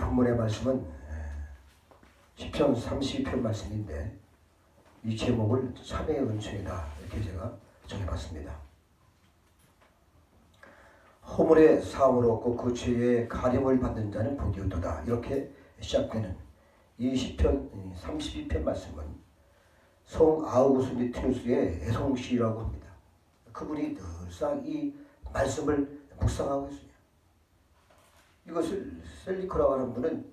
본문의 말씀은 시편 32편 말씀인데 이 제목을 참회의 은총이다 이렇게 제가 정해봤습니다. 허물의 사함을 얻고 그 죄의 가림을 받는 자는 복이 없도다 이렇게 시작되는 이 시편 32편 말씀은 성 아우구스티누스의 애송시라고 합니다. 그분이 늘상 이 말씀을 묵상하고 있습니다. 이것을 셀리코라고 하는 분은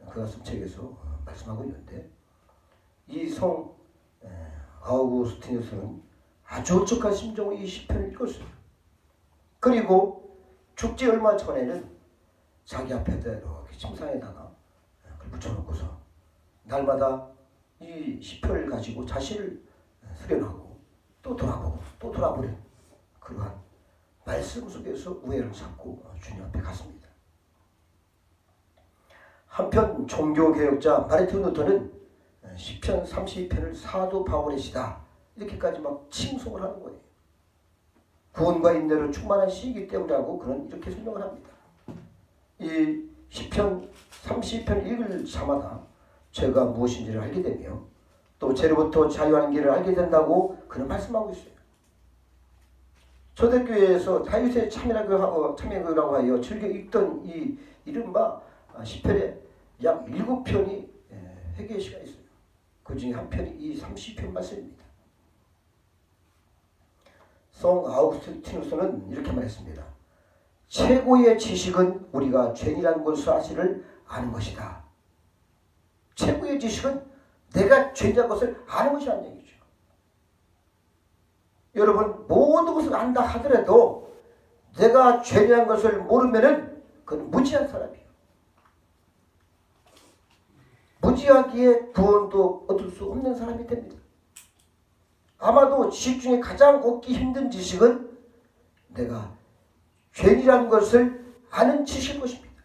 그가 쓴 책에서 말씀하고 있는데 이 성 아우구스티누스는 아주 울적한 심정으로 이 시편을 읽었어요. 그리고 죽지 얼마 전에는 자기 앞에다 이렇게 침상에다가 그걸 붙여놓고서 날마다 이 시편을 가지고 자신을 수련하고 또 돌아보고 또 돌아보는 그러한 말씀 속에서 우애를 찾고 주님 앞에 갔습니다. 한편 종교개혁자 마르틴 루터는 시편 32편을 사도 바울의 시다 이렇게까지 막 칭송을 하는 거예요. 구원과 인내로 충만한 시이기 때문에 하고 그는 이렇게 설명을 합니다. 이 시편 32편 읽을 자마다 죄가 무엇인지를 알게 되며 또 죄로부터 자유하는 길을 알게 된다고 그는 말씀하고 있어요. 초대교회에서 다윗의 참회라고 하여 즐겨 읽던 이 이른바 시편에 약 7편이 회개의 시간이 있어요. 그 중에 한 편이 이 30편 말씀입니다. 성 아우구스티누스는 이렇게 말했습니다. 최고의 지식은 우리가 죄인이라는 것을 사실을 아는 것이다. 최고의 지식은 내가 죄인이라는 것을 아는 것이라는 얘기죠. 여러분 모든 것을 안다 하더라도 내가 죄인이라는 것을 모르면은 그건 무지한 사람이에요. 무지하기에 구원도 얻을 수 없는 사람이 됩니다. 아마도 지식 중에 가장 얻기 힘든 지식은 내가 죄인이라는 것을 아는 지식일 것입니다.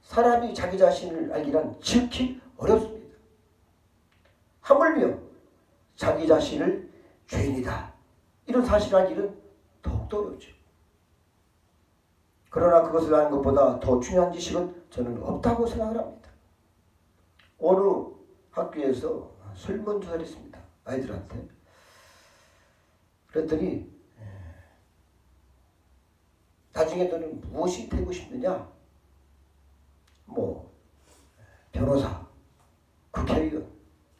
사람이 자기 자신을 알기란 지극히 어렵습니다. 하물며 자기 자신을 죄인이다 이런 사실을 알기는 더욱더 어렵죠. 그러나 그것을 아는 것보다 더 중요한 지식은 저는 없다고 생각을 합니다. 어느 학교에서 설문조사를 했습니다. 아이들한테. 그랬더니 나중에 너는 무엇이 되고 싶느냐? 뭐 변호사, 국회의원,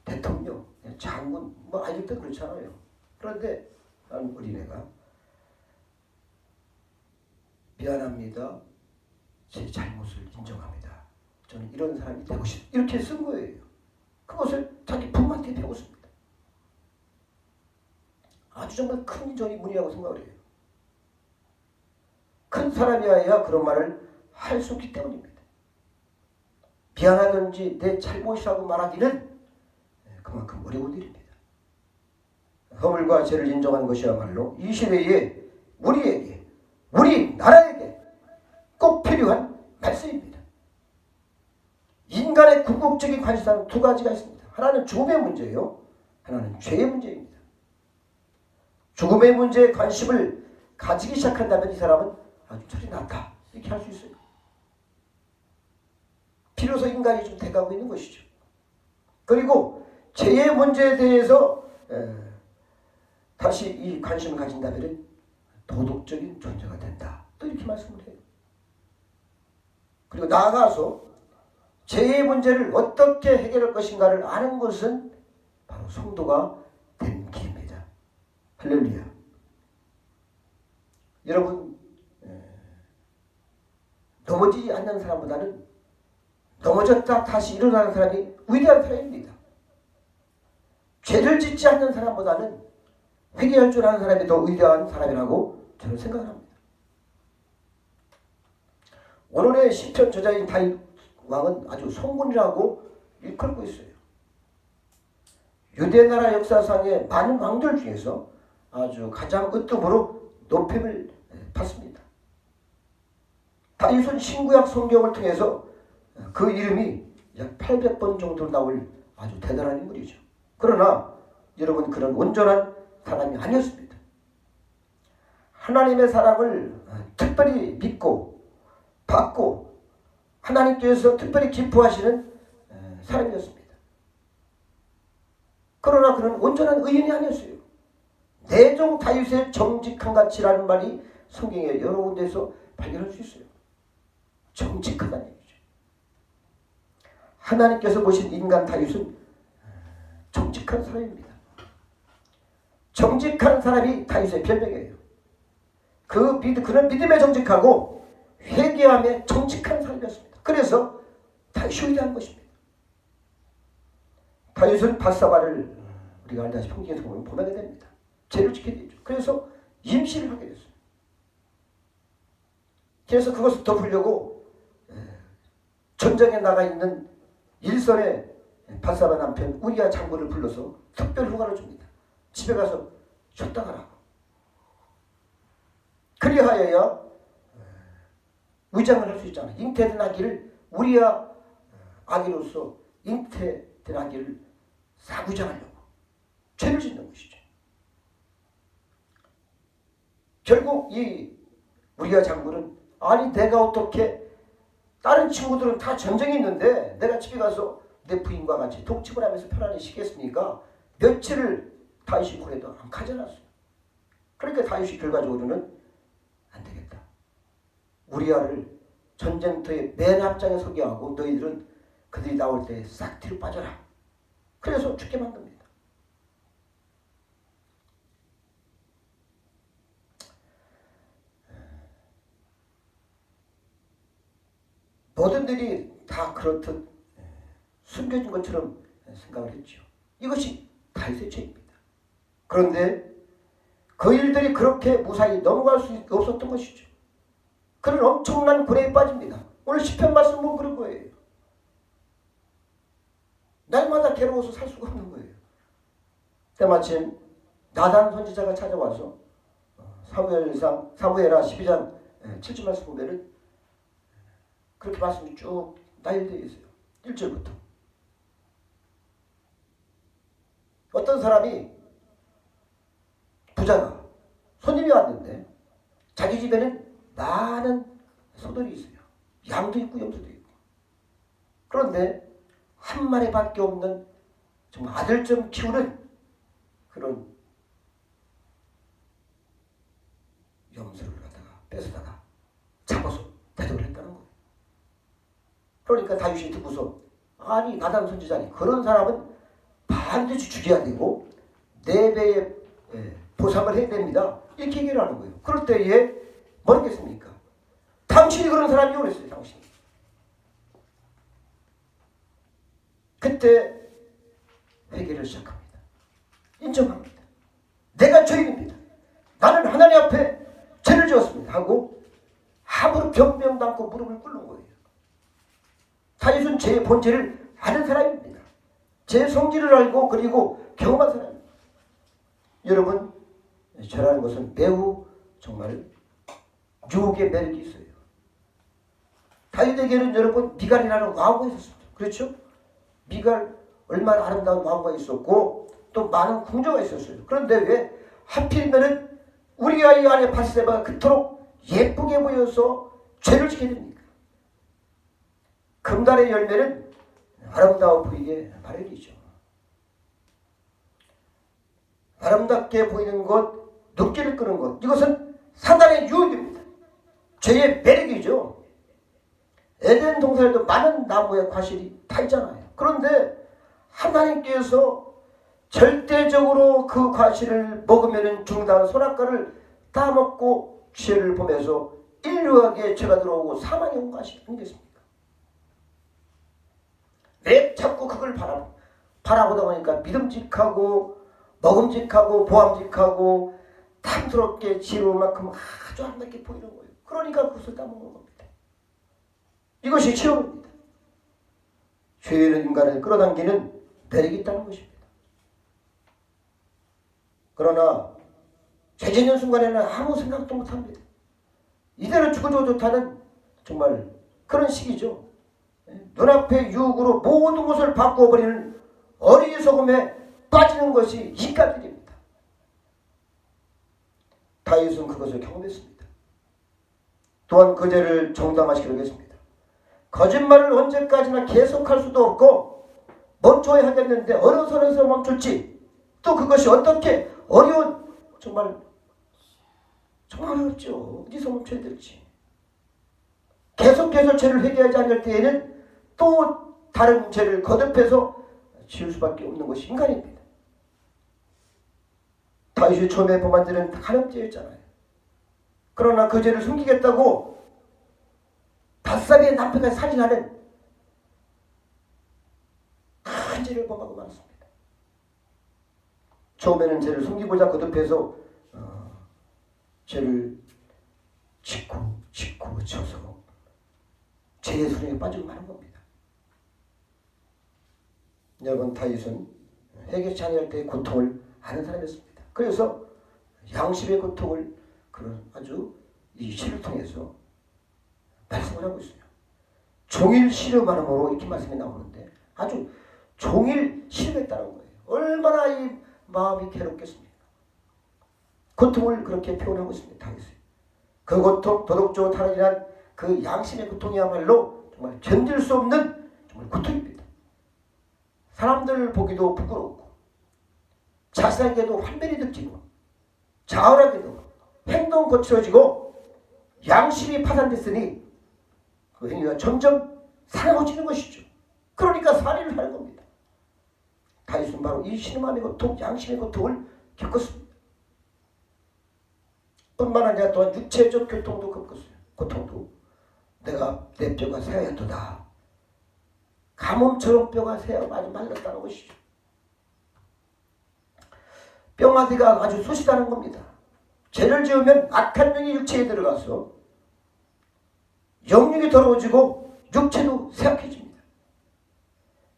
대통령, 장군 뭐 아닐 때 그렇잖아요. 그런데 한 어린애가 미안합니다. 제 잘못을 인정합니다. 저는 이런 사람이 되고 싶습니다. 이렇게 쓴 거예요. 그것을 자기 부모한테 배웠습니다. 아주 정말 큰 인정이문이라고 생각을 해요. 큰 사람이어야 그런 말을 할 수 있기 때문입니다. 미안하든지 내 잘못이라고 말하기는 그만큼 어려운 일입니다. 허물과 죄를 인정하는 것이야말로 이 시대에 우리에게, 우리 나라에게 꼭 필요한 말씀입니다. 인간의 궁극적인 관심사는 두 가지가 있습니다. 하나는 죽음의 문제예요. 하나는 죄의 문제입니다. 죽음의 문제에 관심을 가지기 시작한다면 이 사람은 아주 철이 낮다 이렇게 할 수 있어요. 비로소 인간이 좀 돼가고 있는 것이죠. 그리고 죄의 문제에 대해서 다시 이 관심을 가진다면 도덕적인 존재가 된다 또 이렇게 말씀을 해요. 그리고 나아가서 죄의 문제를 어떻게 해결할 것인가를 아는 것은 바로 성도가 된 길입니다. 할렐루야. 여러분 넘어지지 않는 사람보다는 넘어졌다 다시 일어나는 사람이 위대한 사람입니다. 죄를 짓지 않는 사람보다는 회개할 줄 아는 사람이 더 위대한 사람이라고 저는 생각합니다. 오늘의 시편 저자인 다윗 왕은 아주 성군이라고 일컬고 있어요. 유대나라 역사상의 많은 왕들 중에서 아주 가장 으뜸으로 높임을 받습니다. 다윗은 신구약 성경을 통해서 그 이름이 약 800번 정도 나올 아주 대단한 인물이죠. 그러나 여러분 그런 온전한 사람이 아니었습니다. 하나님의 사랑을 특별히 믿고 받고 하나님께서 특별히 기뻐하시는 사람이었습니다. 그러나 그는 온전한 의인이 아니었어요. 내종 다윗의 정직한 가치라는 말이 성경에 여러 군데에서 발견할 수 있어요. 정직하다는 얘기죠. 하나님께서 보신 인간 다윗은 정직한 사람입니다. 정직한 사람이 다윗의 별명이에요. 그는 믿음에 정직하고 회개함에 정직한 사람이었습니다. 그래서 다윗이 위대한 것입니다. 다윗은 밧사바를 우리가 알다시피 성경에서 보면 보내게 됩니다. 죄를 지켜야 되죠. 그래서 임신을 하게 됐어요. 그래서 그것을 덮으려고 전쟁에 나가 있는 일선의 밧사바 남편 우리아 장군을 불러서 특별 휴가를 줍니다. 집에 가서 쉬었다 가라고. 그리하여야 의장을 할 수 있잖아요. 잉태된 아기를 우리아 아기로서 잉태된 아기를 사구장하려고 죄를 짓는 것이죠. 결국 이 우리아 장군은 아니 내가 어떻게 다른 친구들은 다 전쟁이 있는데 내가 집에 가서 내 부인과 같이 독집을 하면서 편안히 쉬겠습니까? 며칠을 다윗이 고래도 안 가져놨어요. 그러니까 다윗이 결과적으로는 안 되겠다. 우리아를 전쟁터의 맨 앞장에 서게 하고 너희들은 그들이 나올 때 싹 뒤로 빠져라. 그래서 죽게 만듭니다. 모든 일이 다 그렇듯 숨겨진 것처럼 생각을 했죠. 이것이 다윗의 죄입니다. 그런데 그 일들이 그렇게 무사히 넘어갈 수 없었던 것이죠. 그는 엄청난 고뇌에 빠집니다. 오늘 시편 말씀 보면 그런 거예요. 날마다 괴로워서 살 수가 없는 거예요. 때마침 나단 선지자가 찾아와서 사무엘하 12장 7절 말씀 보면은 그렇게 말씀이 쭉 나열되어 있어요. 1절부터. 어떤 사람이 부자가 손님이 왔는데 자기 집에는 많은 소들이 있어요. 양도 있고 염소도 있고. 그런데 한 마리밖에 없는 정말 아들처럼 키우는 그런 염소를 갖다가 뺏어다가 잡아서 대접을 했다는 거예요. 그러니까 다윗이 듣고서 아니 나단 선지자니 그런 사람은 반드시 죽여야 되고 4배의 보상을 해야 됩니다. 이렇게 얘기를 하는 거예요. 그럴 때에 뭐겠습니까? 당신이 그런 사람이요 그랬어요. 당신이. 그때 회개를 시작합니다. 인정합니다. 내가 죄인입니다. 나는 하나님 앞에 죄를 지었습니다. 하고 아무런 변명도 않고 무릎을 꿇는 거예요. 다윗은 죄의 본질을 아는 사람입니다. 제 성질을 알고 그리고 경험한 사람입니다. 여러분, 죄라는 것은 매우 정말 유혹의 매력이 있어요. 다윗에게는 여러분 미갈이라는 왕후가 있었습니다. 그렇죠? 미갈 얼마나 아름다운 왕후가 있었고 또 많은 궁정가 있었어요. 그런데 왜 하필이면은 우리 아이 안에 밧세바가 그토록 예쁘게 보여서 죄를 지게 됩니까? 금단의 열매는 아름다워 보이게 마련이죠. 아름답게 보이는 것, 눈길을 끄는 것, 이것은 사단의 유혹입니다. 죄의 매력이죠. 에덴 동산에도 많은 나무의 과실이 다 있잖아요. 그런데 하나님께서 절대적으로 그 과실을 먹으면 죽는다는 선악과를 따먹고 죄를 보면서 인류에게 죄가 들어오고 사망이 온 것이 아니겠습니까? 왜 자꾸 그걸 바라보다 보니까 믿음직하고 먹음직하고 보암직하고 탐스럽게 지혜로운 만큼 아주 아름답게 보이는 거예요. 그러니까 그것을 따먹는 겁니다. 이것이 체험입니다. 죄는 인간을 끌어당기는 매력이 있다는 것입니다. 그러나 죄 짓는 순간에는 아무 생각도 못합니다. 이대로 죽어도 좋다는 정말 그런 시기죠. 눈앞의 유혹으로 모든 것을 바꿔버리는 어리석음에 빠지는 것이 인간들입니다. 다윗은 그것을 경험했습니다. 또한 그 죄를 정당화시키려고 했습니다. 거짓말을 언제까지나 계속할 수도 없고 멈춰야 하겠는데 어느 선에서 멈출지, 또 그것이 어떻게 어려운, 정말 어렵죠. 어디서 멈춰야 될지. 계속해서 죄를 회개하지 않을 때에는 또 다른 죄를 거듭해서 지을 수밖에 없는 것이 인간입니다. 다윗이 처음에 범한 죄는 간음죄였잖아요. 그러나 그 죄를 숨기겠다고 바사비의 남편까지 살인하는 큰 죄를 범하고 말았습니다. 처음에는 죄를 숨기고자 거듭해서 죄를 짓고 쳐서 죄의 수렁에 빠지고 마는 겁니다. 여러분, 다윗은 회개치 아니할 때의 고통을 아는 사람이었습니다. 그래서 양심의 고통을 그런 아주 이 시를 통해서 말씀을 하고 있어요. 종일 시름하므로 이렇게 말씀이 나오는데 아주 종일 시름했다는 거예요. 얼마나 이 마음이 괴롭겠습니까? 고통을 그렇게 표현하고 있습니다. 다윗은. 그 고통, 도덕적으로 타락이란 그 양심의 고통이야말로 정말 견딜 수 없는 정말 고통입니다. 사람들 보기도 부끄럽고 자신에게도 환멸이 느끼고 자언하게도 행동 거칠어지고 양심이 파산됐으니 그 행위가 점점 사나워지는 것이죠. 그러니까 살인을 하는 겁니다. 다윗은 바로 이 신음함의 고통, 양심의 고통을 겪었습니다. 뿐만 아니라 또한 육체적 고통도 겪었어요. 고통도 내가 내 뼈가 새하얗도다. 가뭄처럼 뼈가 새어 아주 말랐다는 것이죠. 뼈마디가 아주 쑤시다는 겁니다. 죄를 지으면 악한 영이 육체에 들어가서 영육이 더러워지고 육체도 쇠약해집니다.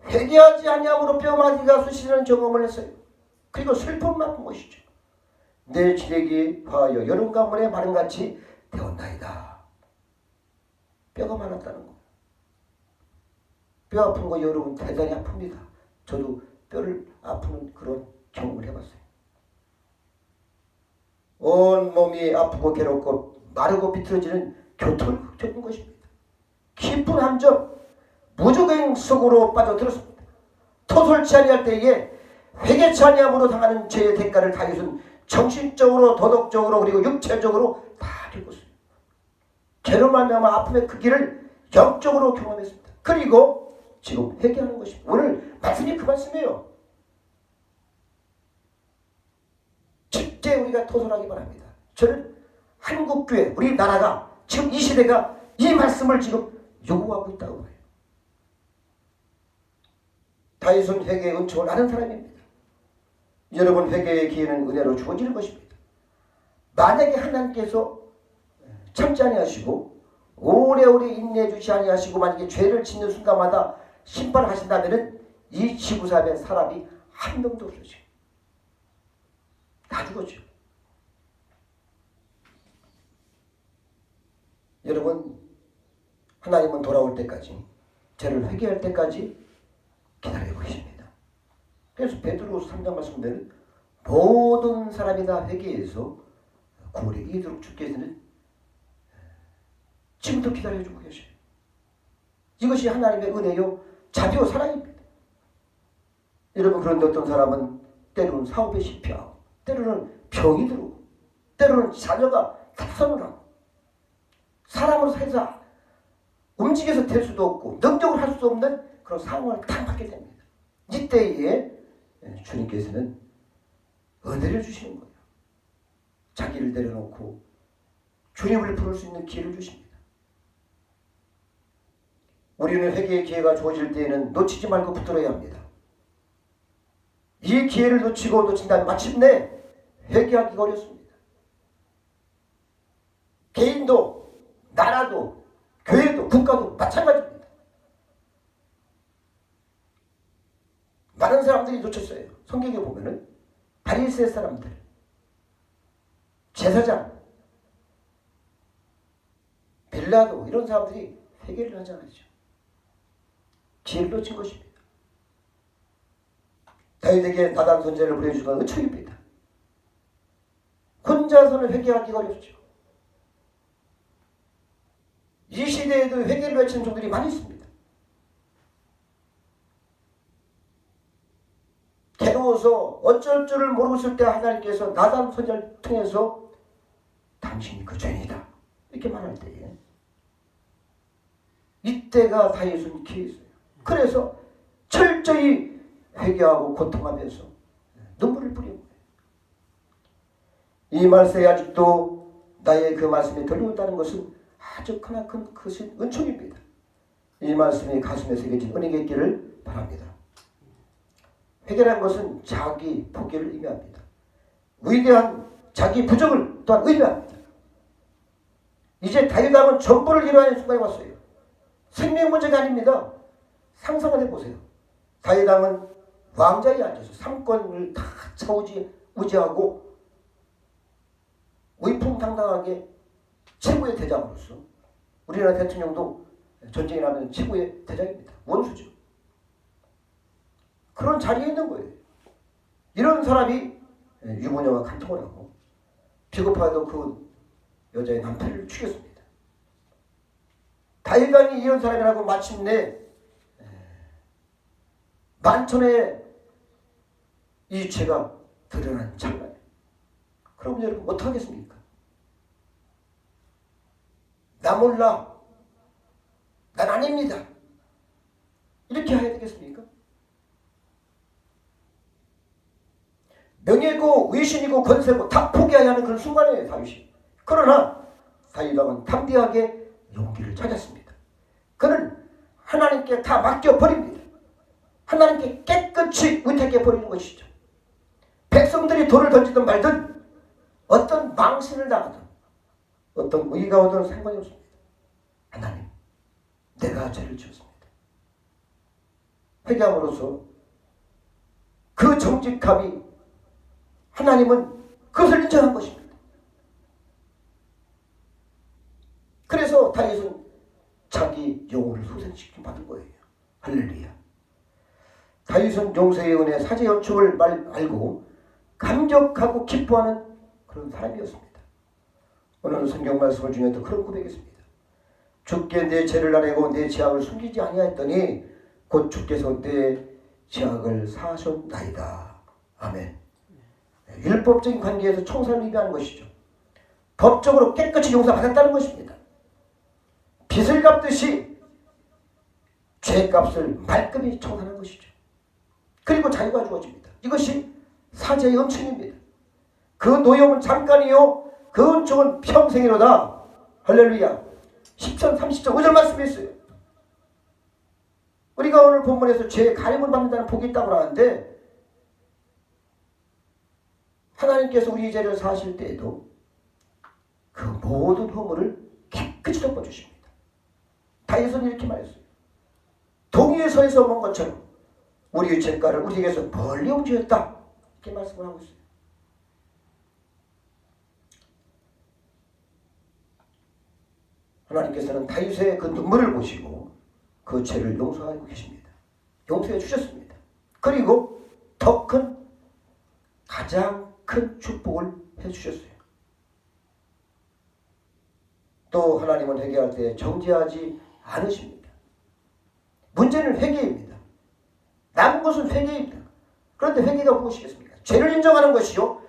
회개하지 아니함으로 뼈마디가 쑤시는 경험을 했어요. 그리고 슬픔 만든 것이죠. 내 지레기 화하여 여름 가물에 마름같이 되었나이다. 뼈가 말랐다는 거. 뼈 아픈 거 여러분 대단히 아픕니다. 저도 뼈를 아프는 그런 경험을 해봤어요. 온 몸이 아프고 괴롭고 마르고 비틀어지는 교통을 겪은 것입니다. 깊은 함정, 무적행 속으로 빠져들었습니다. 토설치 아니할 때에 회개치 아니함으로 당하는 죄의 대가를 다윗은 정신적으로, 도덕적으로, 그리고 육체적으로 다 겪었어요. 죄로 말미암아 아픔의 크기를 영적으로 경험했습니다. 그리고 지금 회개하는 것입니다. 오늘 말씀이 그 말씀이에요. 절대 우리가 토설하기 바랍니다. 저는 한국교회, 우리나라가 지금 이 시대가 이 말씀을 지금 요구하고 있다고 봐요. 다윗은 회개의 은총을 아는 사람입니다. 여러분, 회개의 기회는 은혜로 주어지는 것입니다. 만약에 하나님께서 참지 아니하시고 오래오래 인내해 주시 아니하시고 만약에 죄를 짓는 순간마다 심판하신다면 이 지구상에 사람이 한 명도 없어져. 다 죽었죠. 여러분, 하나님은 돌아올 때까지, 죄를 회개할 때까지 기다리고 계십니다. 그래서 베드로후서 3장 말씀대로 모든 사람이 다 회개해서 구원에 이르도록 주께서는 지금도 기다려주고 계셔요. 이것이 하나님의 은혜요 자비요 사랑입니다. 여러분, 그런데 어떤 사람은 때로는 사업에 실패하고 때로는 병이 들고 때로는 자녀가 낙선을 하고 사람으로 살자 움직여서 될 수도 없고 능력을 할 수 없는 그런 상황을 당하게 됩니다. 이때에 주님께서는 은혜를 주시는 거예요. 자기를 내려놓고 주님을 부를 수 있는 기회를 주십니다. 우리는 회개의 기회가 주어질 때에는 놓치지 말고 붙들어야 합니다. 이 기회를 놓친다면 마침내 회개하기가 어렵습니다. 개인도 나라도 교회도 국가도 마찬가지입니다. 많은 사람들이 놓쳤어요. 성경에 보면은 바리새 사람들, 제사장, 빌라도 이런 사람들이 회개를 하지 않았죠. 기회를 놓친 것입니다. 다윗에게 나단 선지자를 보내주신 건 은총입니다. 혼자서는 회개하기가 어렵죠. 이 시대에도 회개를 외치는 종들이 많이 있습니다. 괴로워서 어쩔 줄을 모르고 있을 때 하나님께서 나단 선지자를 통해서 당신이 그 죄인이다 이렇게 말할 때에 이때가 다윗은 기회 있어요. 그래서 철저히 회개하고 고통하면서 눈물을 뿌리는 거예요. 이 말씀에 아직도 나의 그 말씀이 들려온다는 것은 아주 크나큰 크신 은총입니다. 이 말씀이 가슴에 새겨진 은혜가 있기를 바랍니다. 회개라는 것은 자기 포기를 의미합니다. 위대한 자기 부정을 또한 의미합니다. 이제 다윗 왕은 전부를 잃어야 하는 순간이 왔어요. 생명 문제가 아닙니다. 상상을 해보세요. 다윗 왕은 왕자에 앉아서 삼권을 다 우지하고 위풍당당하게 최고의 대장으로서 우리나라 대통령도 전쟁이 나면 최고의 대장입니다. 원수죠. 그런 자리에 있는 거예요. 이런 사람이 유부녀와 간통을 하고 비겁하게도 그 여자의 남편을 죽였습니다. 다윗 왕이 이런 사람이라고 마침내 만천의 이 죄가 드러난 찰나에 그럼 여러분 어떡하겠습니까? 나 몰라. 난 아닙니다. 이렇게 해야 되겠습니까? 명예고 위신이고 권세고 다 포기해야 하는 그런 순간이에요. 다윗이. 그러나 다윗 왕은 담대하게 용기를 찾았습니다. 그는 하나님께 다 맡겨버립니다. 하나님께 깨끗이 의탁해버리는 것이죠. 백성들이 돌을 던지든 말든 어떤 망신을 당하든 어떤 의가 오든 상관이 없습니다. 하나님, 내가 죄를 지었습니다. 회개함으로써 그 정직함이 하나님은 그것을 인정한 것입니다. 그래서 다윗은 자기 영혼을 소생시켜 받은 거예요. 할렐루야. 다윗은 용서의 은혜, 사죄의 연축을 알고 감격하고 기뻐하는 그런 사람이었습니다. 오늘 성경 말씀을 중에도 그런 고백이 있습니다. 주께 내 죄를 아뢰고 내 죄악을 숨기지 아니하였더니 곧 주께서 내 죄악을 사하셨나이다. 아멘. 율법적인 관계에서 청산을 의미하는 것이죠. 법적으로 깨끗이 용서받았다는 것입니다. 빚을 갚듯이 죄값을 말끔히 청산한 것이죠. 그리고 자유가 주어집니다. 이것이 사죄의 은총입니다. 그 노여움은 잠깐이요 그 은총은 평생이로다. 할렐루야. 10편 30절 5절 말씀이 있어요. 우리가 오늘 본문에서 죄의 가림을 받는다는 복이 있다고 하는데 하나님께서 우리 죄를 사하실 때에도 그 모든 허물을 깨끗이 덮어주십니다. 다윗은 이렇게 말했어요. 동위에 서에서 본 것처럼 우리의 죄가를 우리에게서 멀리 옮기었다. 이렇게 말씀을 하고 있어요. 하나님께서는 다윗의 그 눈물을 보시고 그 죄를 용서하고 계십니다. 용서해 주셨습니다. 그리고 더 큰 가장 큰 축복을 해주셨어요. 또 하나님은 회개할 때 정죄하지 않으십니다. 문제는 회개입니다. 남은 것은 회개입니다. 그런데 회개가 무엇이겠습니까? 죄를 인정하는 것이요.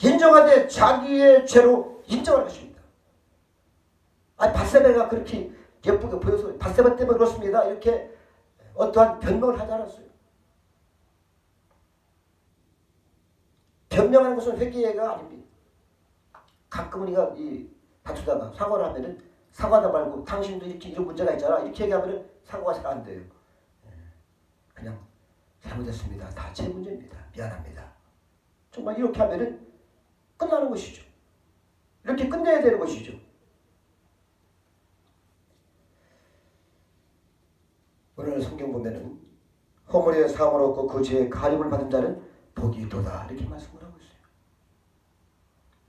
인정하되 자기의 죄로 인정하는 것입니다. 밧세바가 그렇게 예쁘게 보여서 밧세바 때문에 그렇습니다. 이렇게 어떠한 변명을 하지 않았어요. 변명하는 것은 회개가 아닙니다. 가끔 우리가 다투다가 사과를 하면은 사과하다 말고 당신도 이렇게 이런 문제가 있잖아. 이렇게 얘기하면은 사과가 잘 안 돼요. 그냥 잘못했습니다. 다 제 문제입니다. 미안합니다. 정말 이렇게 하면은 끝나는 것이죠. 이렇게 끝내야 되는 것이죠. 오늘 성경 보면은 허물의 사함을 얻고 그 죄의 가림을 받은 자는 복이 있도다. 이렇게 말씀을 하고 있어요.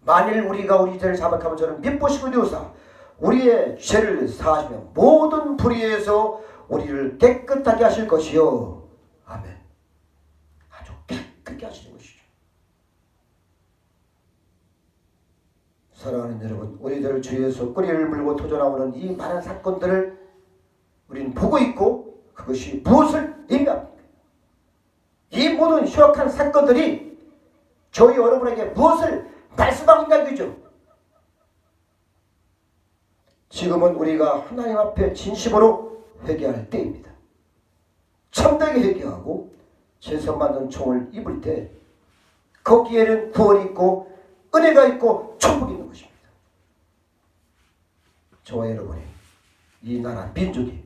만일 우리가 우리 죄를 자백하면 저는 미쁘시고 되오사 우리의 죄를 사하시며 모든 불의에서 우리를 깨끗하게 하실 것이요. 아멘. 아주 깨끗하게 하시는 것이죠. 사랑하는 여러분, 우리들 주위에서 꼬리를 물고 터져나오는 이 많은 사건들을 우리는 보고 있고 그것이 무엇을 의미합니까? 이 모든 흉악한 사건들이 저희 여러분에게 무엇을 말씀하는가 이거죠. 지금은 우리가 하나님 앞에 진심으로 회개할 때입니다. 참되게 회개하고 제선받는 총을 입을 때 거기에는 구원이 있고 은혜가 있고 천국이 있는 것입니다. 저와 여러분이 이 나라 민족이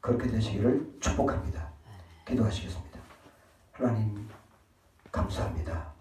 그렇게 되시기를 축복합니다. 기도하시겠습니다. 하나님 감사합니다.